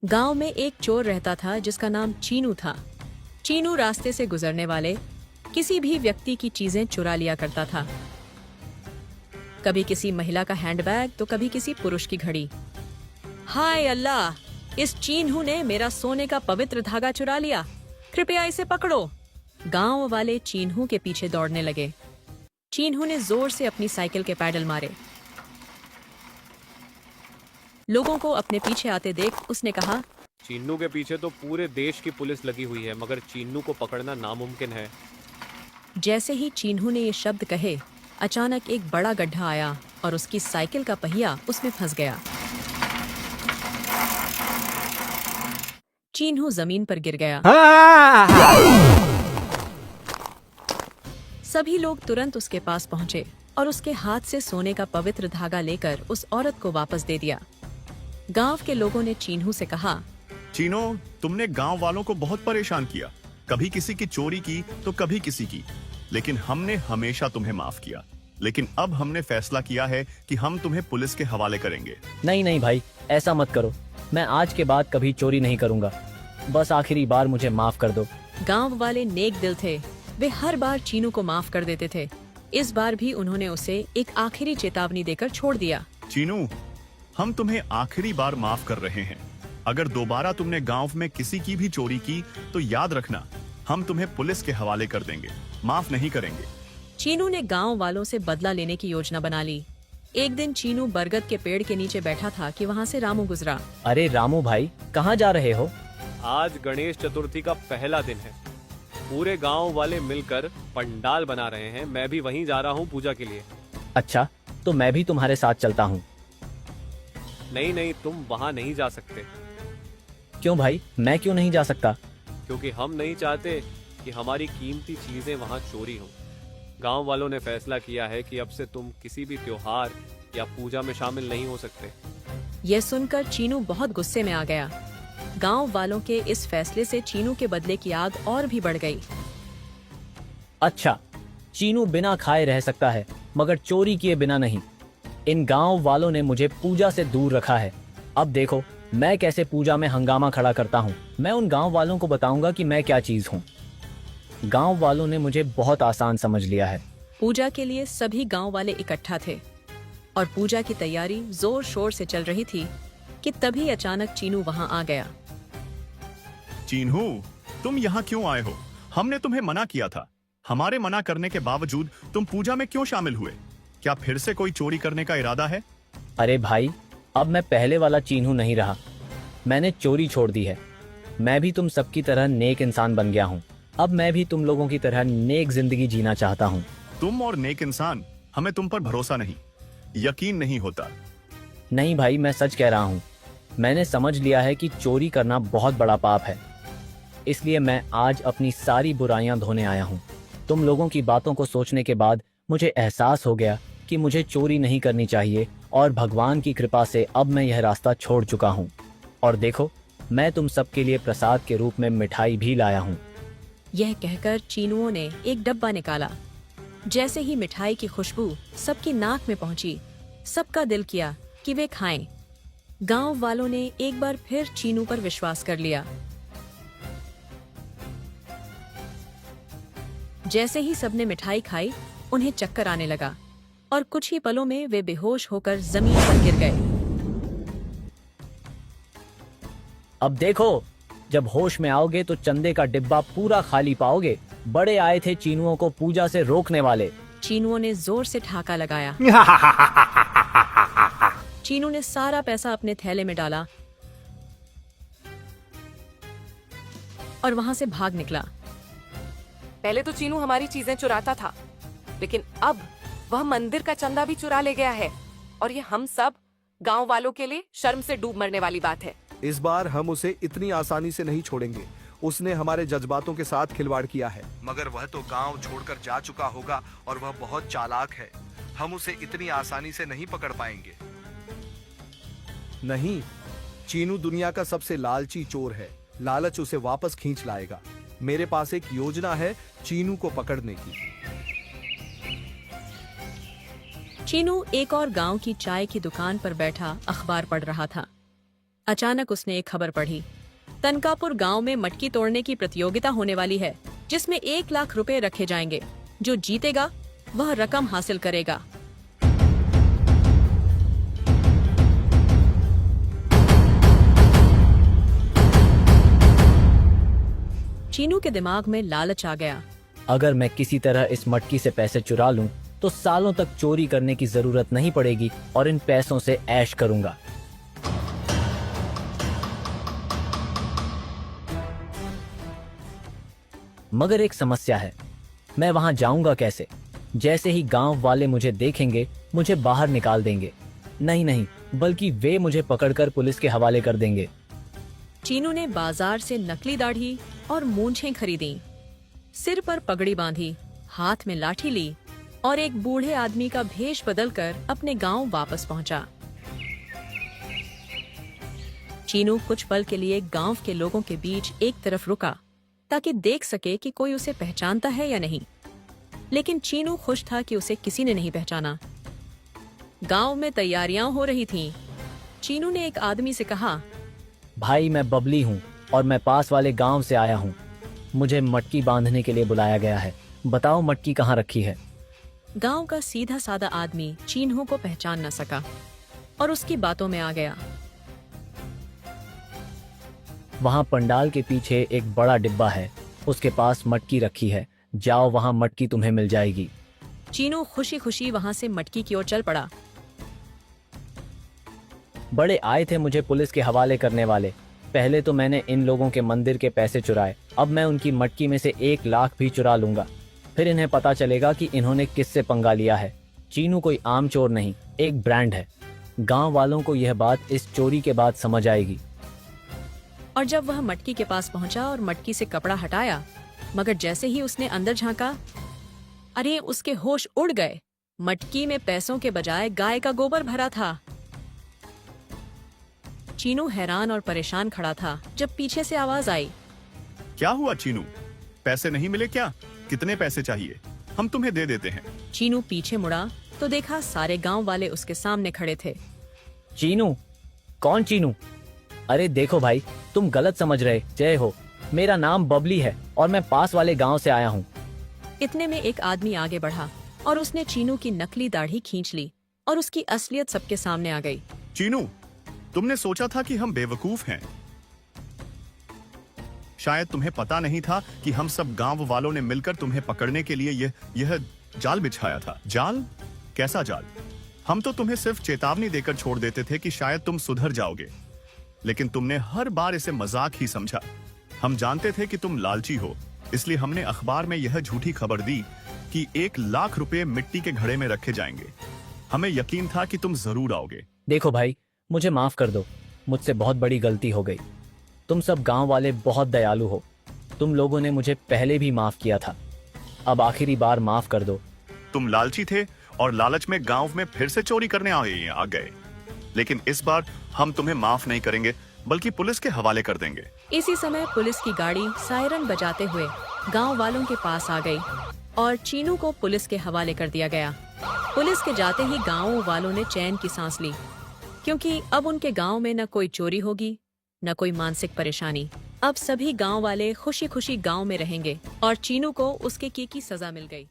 गांव में एक चोर रहता था जिसका नाम चीनू था। चीनू रास्ते से गुजरने वाले किसी भी व्यक्ति की चीजें चुरा लिया करता था। कभी किसी महिला का हैंडबैग तो कभी किसी पुरुष की घड़ी। हाय अल्लाह, इस चीनू ने मेरा सोने का पवित्र धागा चुरा लिया, कृपया इसे पकड़ो। गांव वाले चीनू के पीछे दौड़ने लगे। चीनू ने जोर से अपनी साइकिल के पैडल मारे। लोगों को अपने पीछे आते देख उसने कहा, चीनू के पीछे तो पूरे देश की पुलिस लगी हुई है, मगर चीनू को पकड़ना नामुमकिन है। जैसे ही चीनू ने ये शब्द कहे, अचानक एक बड़ा गड्ढा आया और उसकी साइकिल का पहिया उसमें फंस गया। चीनू जमीन पर गिर गया। सभी लोग तुरंत उसके पास पहुंचे और उसके हाथ से सोने का पवित्र धागा लेकर उस औरत को वापस दे दिया। गांव के लोगों ने चीनू से कहा, चीनो, तुमने गांव वालों को बहुत परेशान किया। कभी किसी की चोरी की तो कभी किसी की, लेकिन हमने हमेशा तुम्हें माफ किया। लेकिन अब हमने फैसला किया है कि हम तुम्हें पुलिस के हवाले करेंगे। नहीं नहीं भाई, ऐसा मत करो। मैं आज के बाद कभी चोरी नहीं करूंगा। बस आखिरी बार मुझे माफ कर दो। गांव वाले नेक दिल थे। वे हर बार चीनू को माफ कर देते थे। इस बार भी उन्होंने उसे एक आखिरी चेतावनी देकर छोड़ दिया। चीनू, हम तुम्हें आखिरी बार माफ कर रहे हैं। अगर दोबारा तुमने गांव में किसी की भी चोरी की तो याद रखना, हम तुम्हें पुलिस के हवाले कर देंगे, माफ नहीं करेंगे। चीनू ने गांव वालों से बदला लेने की योजना बना ली। एक दिन चीनू बरगद के पेड़ के नीचे बैठा था कि वहाँ से रामू गुजरा। अरे रामू भाई, कहाँ जा रहे हो? आज गणेश चतुर्थी का पहला दिन है। पूरे गांव वाले मिलकर पंडाल बना रहे हैं। मैं भी वहीं जा रहा हूँ पूजा के लिए। अच्छा, तो मैं भी तुम्हारे साथ चलता हूँ। नहीं नहीं, तुम वहाँ नहीं जा सकते। क्यों भाई, मैं क्यों नहीं जा सकता? क्योंकि हम नहीं चाहते कि हमारी कीमती चीजें वहाँ चोरी हों। गांव वालों ने फैसला किया है कि अब से तुम किसी भी त्योहार या पूजा में शामिल नहीं हो सकते। यह सुनकर चीनू बहुत गुस्से में आ गया। गांव वालों के इस फैसले से चीनू के बदले की आग और भी बढ़ गई। अच्छा, चीनू बिना खाए रह सकता है, मगर चोरी किए बिना नहीं। इन गांव वालों ने मुझे पूजा से दूर रखा है। अब देखो मैं कैसे पूजा में हंगामा खड़ा करता हूँ। मैं उन गांव वालों को बताऊंगा कि मैं क्या चीज हूँ। गांव वालों ने मुझे बहुत आसान समझ लिया है। पूजा के लिए सभी गांव वाले इकट्ठा थे और पूजा की तैयारी जोर शोर से चल रही थी कि तभी अचानक चीनू वहां आ गया। चीनू, तुम यहाँ क्यों आए हो? हमने तुम्हें मना किया था। हमारे मना करने के बावजूद तुम पूजा में क्यों शामिल हुए? क्या फिर से कोई चोरी करने का इरादा है? अरे भाई, अब मैं पहले वाला चीनू नहीं रहा। मैंने चोरी छोड़ दी है। मैं भी तुम सबकी तरह नेक इंसान बन गया हूँ। अब मैं भी तुम लोगों की तरह नेक जिंदगी जीना चाहता हूँ। तुम और नेक इंसान, हमें तुम पर भरोसा नहीं, यकीन नहीं होता। नहीं भाई, मैं सच कह रहा हूँ। मैंने समझ लिया है कि चोरी करना बहुत बड़ा पाप है। इसलिए मैं आज अपनी सारी बुराइयां धोने आया हूँ। तुम लोगों की बातों को सोचने के बाद मुझे एहसास हो गया कि मुझे चोरी नहीं करनी चाहिए और भगवान की कृपा से अब मैं यह रास्ता छोड़ चुका हूँ। और देखो, मैं तुम सबके लिए प्रसाद के रूप में मिठाई भी लाया हूँ। यह कहकर चीनुओं ने एक डब्बा निकाला। जैसे ही मिठाई की खुशबू सबकी नाक में पहुंची, सबका दिल किया कि वे खाएं। गांव वालों ने एक बार फिर चीनू पर विश्वास कर लिया। जैसे ही सबने मिठाई खाई, उन्हें चक्कर आने लगा और कुछ ही पलों में वे बेहोश होकर जमीन पर गिर गए। अब देखो, जब होश में आओगे तो चंदे का डिब्बा पूरा खाली पाओगे। बड़े आए थे चीनुओं को पूजा से रोकने वाले। चीनुओं ने जोर से ठहाका लगाया। चीनू ने सारा पैसा अपने थैले में डाला और वहां से भाग निकला। पहले तो चीनू हमारी चीजें चुराता था, लेकिन अब वह मंदिर का चंदा भी चुरा ले गया है और ये हम सब गांव वालों के लिए शर्म से डूब मरने वाली बात है। इस बार हम उसे इतनी आसानी से नहीं छोड़ेंगे। उसने हमारे जज्बातों के साथ खिलवाड़ किया है, मगर वह तो गांव छोड़कर जा चुका होगा और वह बहुत चालाक है। हम उसे इतनी आसानी से नहीं पकड़ पाएंगे। नहीं, चीनू दुनिया का सबसे लालची चोर है। लालच उसे वापस खींच लाएगा। मेरे पास एक योजना है चीनू को पकड़ने की। चीनू एक और गांव की चाय की दुकान पर बैठा अखबार पढ़ रहा था। अचानक उसने एक खबर पढ़ी। तनकापुर गांव में मटकी तोड़ने की प्रतियोगिता होने वाली है, जिसमें 1 लाख रुपए रखे जाएंगे। जो जीतेगा वह रकम हासिल करेगा। चीनू के दिमाग में लालच आ गया। अगर मैं किसी तरह इस मटकी से पैसे चुरा लूं, तो सालों तक चोरी करने की जरूरत नहीं पड़ेगी और इन पैसों से ऐश करूंगा। मगर एक समस्या है, मैं वहां जाऊंगा कैसे? जैसे ही गांव वाले मुझे देखेंगे, मुझे बाहर निकाल देंगे। नहीं, बल्कि वे मुझे पकड़कर पुलिस के हवाले कर देंगे। चीनू ने बाजार से नकली दाढ़ी और मूंछें खरीदी, सिर पर पगड़ी बांधी, हाथ में लाठी ली और एक बूढ़े आदमी का भेष बदलकर अपने गांव वापस पहुंचा। चीनू कुछ पल के लिए गांव के लोगों के बीच एक तरफ रुका ताकि देख सके कि कोई उसे पहचानता है या नहीं। लेकिन चीनू खुश था कि उसे किसी ने नहीं पहचाना। गांव में तैयारियां हो रही थीं। चीनू ने एक आदमी से कहा, भाई मैं बबली हूँ और मैं पास वाले गांव से आया हूँ। मुझे मटकी बांधने के लिए बुलाया गया है। बताओ मटकी कहाँ रखी है? गांव का सीधा साधा आदमी चीनू को पहचान न सका और उसकी बातों में आ गया। वहाँ पंडाल के पीछे एक बड़ा डिब्बा है, उसके पास मटकी रखी है। जाओ, वहाँ मटकी तुम्हें मिल जाएगी। चीनू खुशी खुशी वहाँ से मटकी की ओर चल पड़ा। बड़े आए थे मुझे पुलिस के हवाले करने वाले। पहले तो मैंने इन लोगों के मंदिर के पैसे चुराए, अब मैं उनकी मटकी में से 1 लाख भी चुरा लूंगा। फिर इन्हें पता चलेगा कि इन्होंने किससे पंगा लिया है। चीनू कोई आम चोर नहीं, एक ब्रांड है। गांव वालों को यह बात इस चोरी के बाद समझ आएगी। और जब वह मटकी के पास पहुंचा और मटकी से कपड़ा हटाया, मगर जैसे ही उसने अंदर झांका, अरे उसके होश उड़ गए। मटकी में पैसों के बजाय गाय का गोबर भरा था। चीनू हैरान और परेशान खड़ा था जब पीछे से आवाज आई, क्या हुआ चीनू? पैसे नहीं मिले क्या? कितने पैसे चाहिए? हम तुम्हें दे देते हैं। चीनू पीछे मुड़ा तो देखा सारे गांव वाले उसके सामने खड़े थे। चीनू? कौन चीनू? अरे देखो भाई, तुम गलत समझ रहे। जय हो, मेरा नाम बबली है और मैं पास वाले गांव से आया हूँ। इतने में एक आदमी आगे बढ़ा और उसने चीनू की नकली दाढ़ी खींच ली और उसकी असलियत सबके सामने आ गई। चीनू, तुमने सोचा था कि हम बेवकूफ हैं। शायद तुम्हें पता नहीं था कि हम सब गांव वालों ने मिलकर तुम्हें पकड़ने के लिए यह जाल बिछाया था। जाल? कैसा जाल? हम तो तुम्हें सिर्फ चेतावनी देकर छोड़ देते थे कि शायद तुम सुधर जाओगे, लेकिन तुमने हर बार इसे मजाक ही समझा। हम जानते थे कि तुम लालची हो, इसलिए हमने अखबार में यह झूठी खबर दी कि 1 लाख रुपए मिट्टी के घड़े में रखे जाएंगे। हमें यकीन था कि तुम जरूर आओगे। देखो भाई, मुझे माफ कर दो, मुझसे बहुत बड़ी गलती हो गई। तुम सब गांव वाले बहुत दयालु हो। तुम लोगों ने मुझे पहले भी माफ किया था, अब आखिरी बार माफ कर दो। तुम लालची थे और लालच में गांव में फिर से चोरी करने आ गए, लेकिन इस बार हम तुम्हें माफ नहीं करेंगे, बल्कि पुलिस के हवाले कर देंगे। इसी समय पुलिस की गाड़ी सायरन बजाते हुए गांव वालों के पास आ गई और चीनू को पुलिस के हवाले कर दिया गया। पुलिस के जाते ही गांव वालों ने चैन की सांस ली, क्योंकि अब उनके गांव में न कोई चोरी होगी, न कोई मानसिक परेशानी। अब सभी गांव वाले खुशी खुशी गांव में रहेंगे और चीनू को उसके की सजा मिल गई।